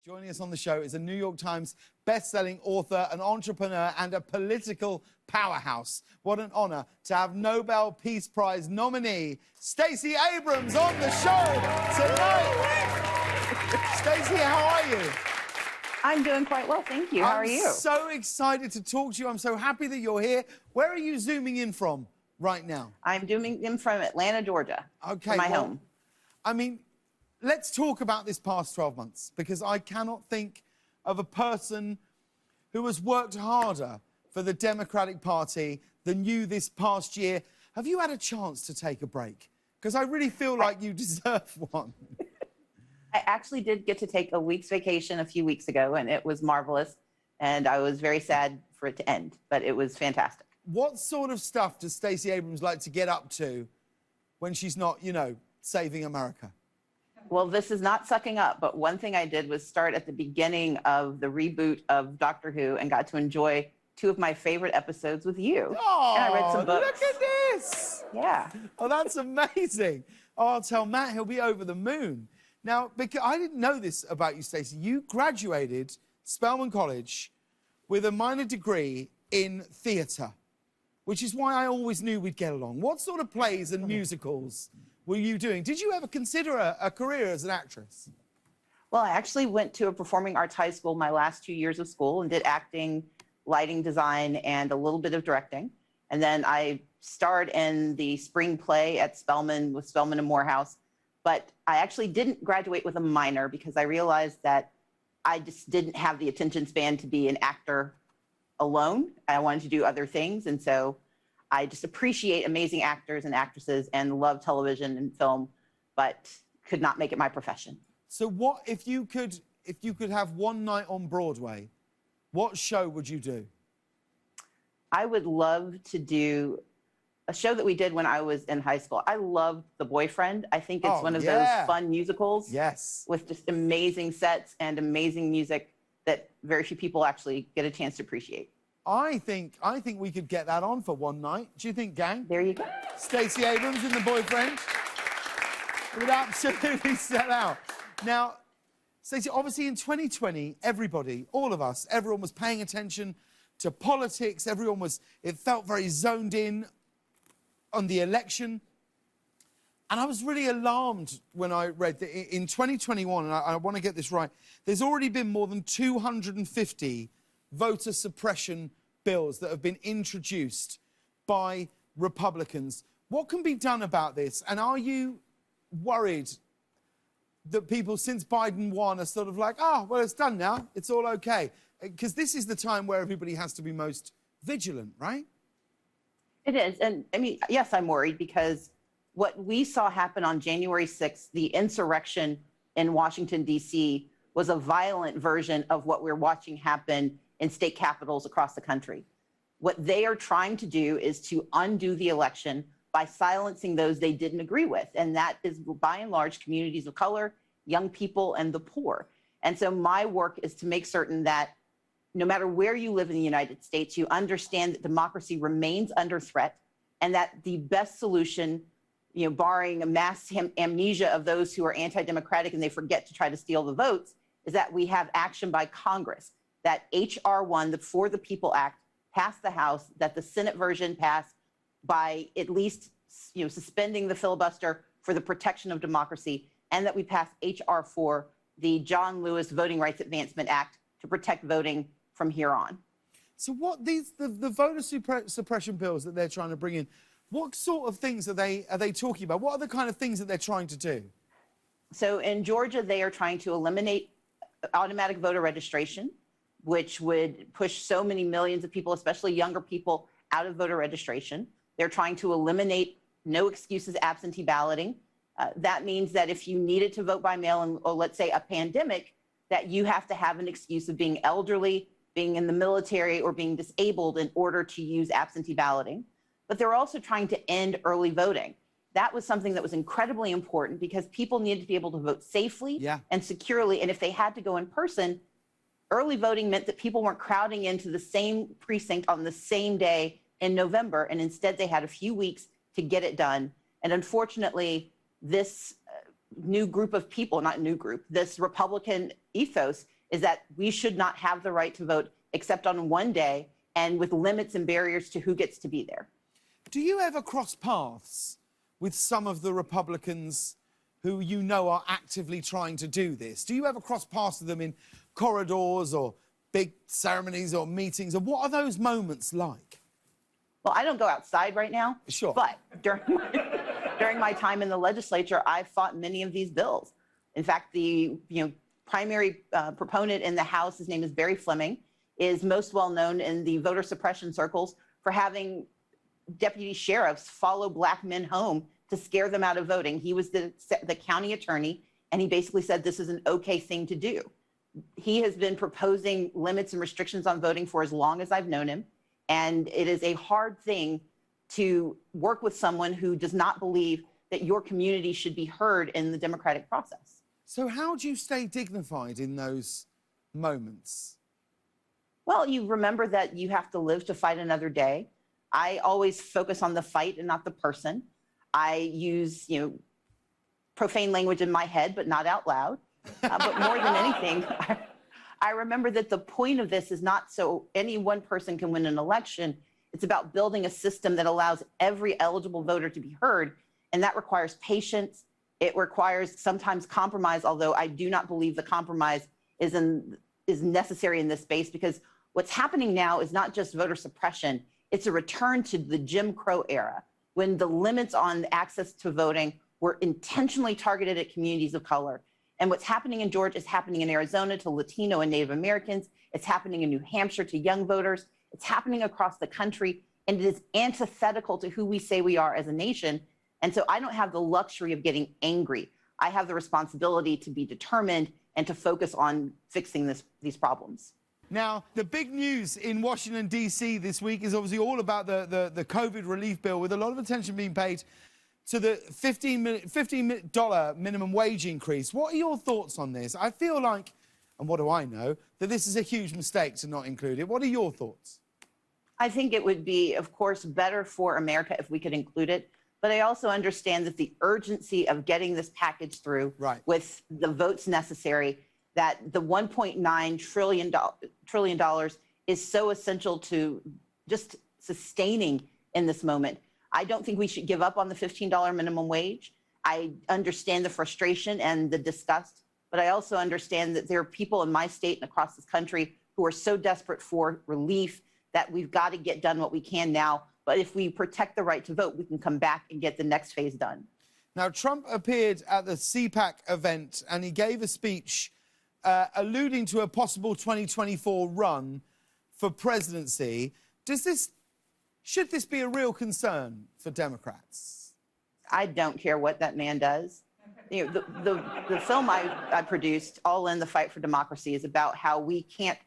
Joining us on the show is a New York Times best-selling author, an entrepreneur, and a political powerhouse. What an honor to have Nobel Peace Prize nominee Stacey Abrams on the show tonight. Stacey, how are you? I'm doing quite well, thank you. How are you? I'm so excited to talk to you. I'm so happy that you're here. Where are you zooming in from right now? I'm zooming in from Atlanta, Georgia. Okay, from my home. I mean, let's talk about this past 12 months, because I cannot think of a person who has worked harder for the Democratic Party than you this past year. Have you had a chance to take a break? Because I really feel like you deserve one. I actually did get to take a week's vacation a few weeks ago, and it was marvelous. And I was very sad for it to end, but it was fantastic. What sort of stuff does Stacey Abrams like to get up to when she's not, you know, saving America? Well, this is not sucking up, but one thing I did was start at the beginning of the reboot of Doctor Who and got to enjoy two of my favorite episodes with you. Oh, and I read some books. Look at this. Yeah. Oh, that's amazing. Oh, I'll tell Matt, he'll be over the moon. Now, because I didn't know this about you, Stacey. You graduated Spelman College with a minor degree in theatre, which is why I always knew we'd get along. What sort of plays and musicals were you doing? Did you ever consider a career as an actress? Well, I actually went to a performing arts high school my last 2 years of school and did acting, lighting design, and a little bit of directing. And then I starred in the spring play at Spelman with Spelman and Morehouse. But I actually didn't graduate with a minor because I realized that I just didn't have the attention span to be an actor alone. I wanted to do other things. And so I just appreciate amazing actors and actresses and love television and film, but could not make it my profession. So what, if you could have one night on Broadway, what show would you do? I would love to do a show that we did when I was in high school. I loved The Boyfriend. I think it's one of those fun musicals. Yes. With just amazing sets and amazing music that very few people actually get a chance to appreciate. I think we could get that on for one night. Do you think, gang? There you go. Stacey Abrams in The Boyfriend would absolutely sell out. Now, Stacey, obviously in 2020, everybody, all of us, everyone was paying attention to politics. It felt very zoned in on the election. And I was really alarmed when I read that in 2021, and I want to get this right, there's already been more than 250 voter suppression bills that have been introduced by Republicans. What can be done about this? And are you worried that people, since Biden won, are sort of like, oh, well, it's done now, it's all okay? Because this is the time where everybody has to be most vigilant, right? It is. And I mean, yes, I'm worried because what we saw happen on January 6th, the insurrection in Washington, D.C., was a violent version of what we're watching happen in state capitals across the country. What they are trying to do is to undo the election by silencing those they didn't agree with. And that is, by and large, communities of color, young people, and the poor. And so my work is to make certain that no matter where you live in the United States, you understand that democracy remains under threat and that the best solution, you know, barring a mass amnesia of those who are anti-democratic and they forget to try to steal the votes, is that we have action by Congress, that H.R. 1, the For the People Act, passed the House, that the Senate version passed by at least, you know, suspending the filibuster for the protection of democracy, and that we passed H.R. 4, the John Lewis Voting Rights Advancement Act, to protect voting from here on. So what the voter suppression bills that they're trying to bring in, what sort of things are they talking about? What are the kind of things that they're trying to do? So in Georgia, they are trying to eliminate automatic voter registration, which would push so many millions of people, especially younger people, out of voter registration. They're trying to eliminate no excuses absentee balloting. That means that if you needed to vote by mail, or let's say a pandemic, that you have to have an excuse of being elderly, being in the military, or being disabled in order to use absentee balloting. But they're also trying to end early voting. That was something that was incredibly important because people needed to be able to vote safely and securely. And if they had to go in person, early voting meant that people weren't crowding into the same precinct on the same day in November. And instead, they had a few weeks to get it done. And unfortunately, this new group of people, not new group, this Republican ethos is that we should not have the right to vote except on one day and with limits and barriers to who gets to be there. Do you ever cross paths with some of the Republicans who you know are actively trying to do this? Do you ever cross paths with them in corridors or big ceremonies or meetings? Or what are those moments like? Well, I don't go outside right now. Sure. But during my time in the legislature, I fought many of these bills. In fact, the primary proponent in the House, his name is Barry Fleming, is most well known in the voter suppression circles for having deputy sheriffs follow black men home to scare them out of voting. He was the county attorney, and he basically said this is an okay thing to do. He has been proposing limits and restrictions on voting for as long as I've known him, and it is a hard thing to work with someone who does not believe that your community should be heard in the democratic process. So how do you stay dignified in those moments? Well, you remember that you have to live to fight another day. I always focus on the fight and not the person. I use, profane language in my head, but not out loud. But more than anything, I remember that the point of this is not so any one person can win an election. It's about building a system that allows every eligible voter to be heard. And that requires patience. It requires sometimes compromise, although I do not believe the compromise is necessary in this space, because what's happening now is not just voter suppression. It's a return to the Jim Crow era, when the limits on access to voting were intentionally targeted at communities of color. And what's happening in Georgia is happening in Arizona to Latino and Native Americans. It's happening in New Hampshire to young voters. It's happening across the country. And it is antithetical to who we say we are as a nation. And so I don't have the luxury of getting angry. I have the responsibility to be determined and to focus on fixing these problems. Now, the big news in Washington, D.C. this week is obviously all about the COVID relief bill, with a lot of attention being paid to the $15 minimum wage increase. What are your thoughts on this? I feel like, and what do I know, that this is a huge mistake to not include it. What are your thoughts? I think it would be, of course, better for America if we could include it. But I also understand that the urgency of getting this package through with the votes necessary, that the $1.9 trillion is so essential to just sustaining in this moment. I don't think we should give up on the $15 minimum wage. I understand the frustration and the disgust, but I also understand that there are people in my state and across this country who are so desperate for relief that we've got to get done what we can now. But if we protect the right to vote, we can come back and get the next phase done. Now, Trump appeared at the CPAC event and he gave a speech alluding to a possible 2024 run for presidency. Should this be a real concern for Democrats? I don't care what that man does. The film I produced, All In, the Fight for Democracy, is about how we can't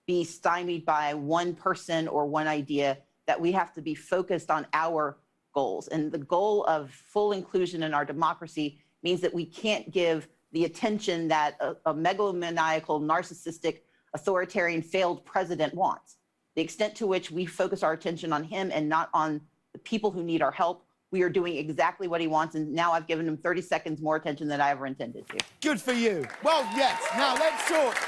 be stymied by one person or one idea, that we have to be focused on our goals. And the goal of full inclusion in our democracy means that we can't give the attention that a megalomaniacal, narcissistic, authoritarian, failed president wants. The extent to which we focus our attention on him and not on the people who need our help, we are doing exactly what he wants. And now I've given him 30 seconds more attention than I ever intended to. Good for you. Well, yes. Now let's talk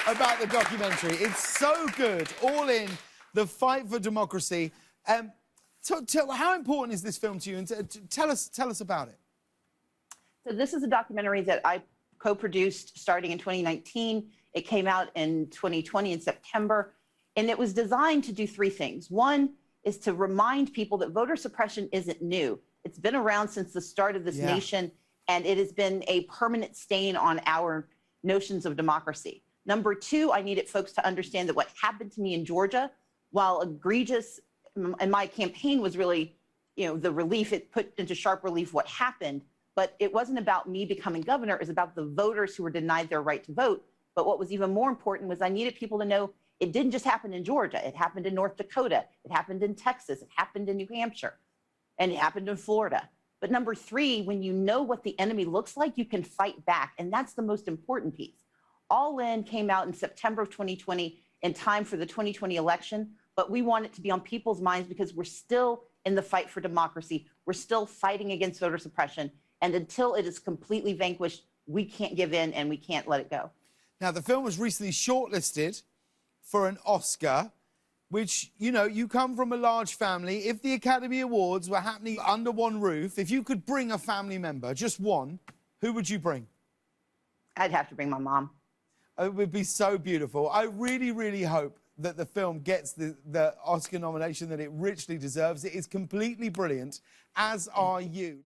about the documentary. It's so good. All In, the Fight for Democracy. How important is this film to you? And tell us about it. So this is a documentary that I co-produced starting in 2019. It came out in 2020 in September. And it was designed to do three things. One is to remind people that voter suppression isn't new. It's been around since the start of this nation, and it has been a permanent stain on our notions of democracy. Number two, I needed folks to understand that what happened to me in Georgia, while egregious, and my campaign was really, the relief, it put into sharp relief what happened, but it wasn't about me becoming governor, it was about the voters who were denied their right to vote. But what was even more important was I needed people to know it didn't just happen in Georgia. It happened in North Dakota. It happened in Texas. It happened in New Hampshire. And it happened in Florida. But number three, when you know what the enemy looks like, you can fight back. And that's the most important piece. All In came out in September of 2020 in time for the 2020 election. But we want it to be on people's minds because we're still in the fight for democracy. We're still fighting against voter suppression. And until it is completely vanquished, we can't give in and we can't let it go. Now, the film was recently shortlisted for an Oscar, which, you know, you come from a large family. If the Academy Awards were happening under one roof, if you could bring a family member, just one, who would you bring? I'd have to bring my mom. It would be so beautiful. I really, really hope that the film gets the Oscar nomination that it richly deserves. It is completely brilliant, as are you.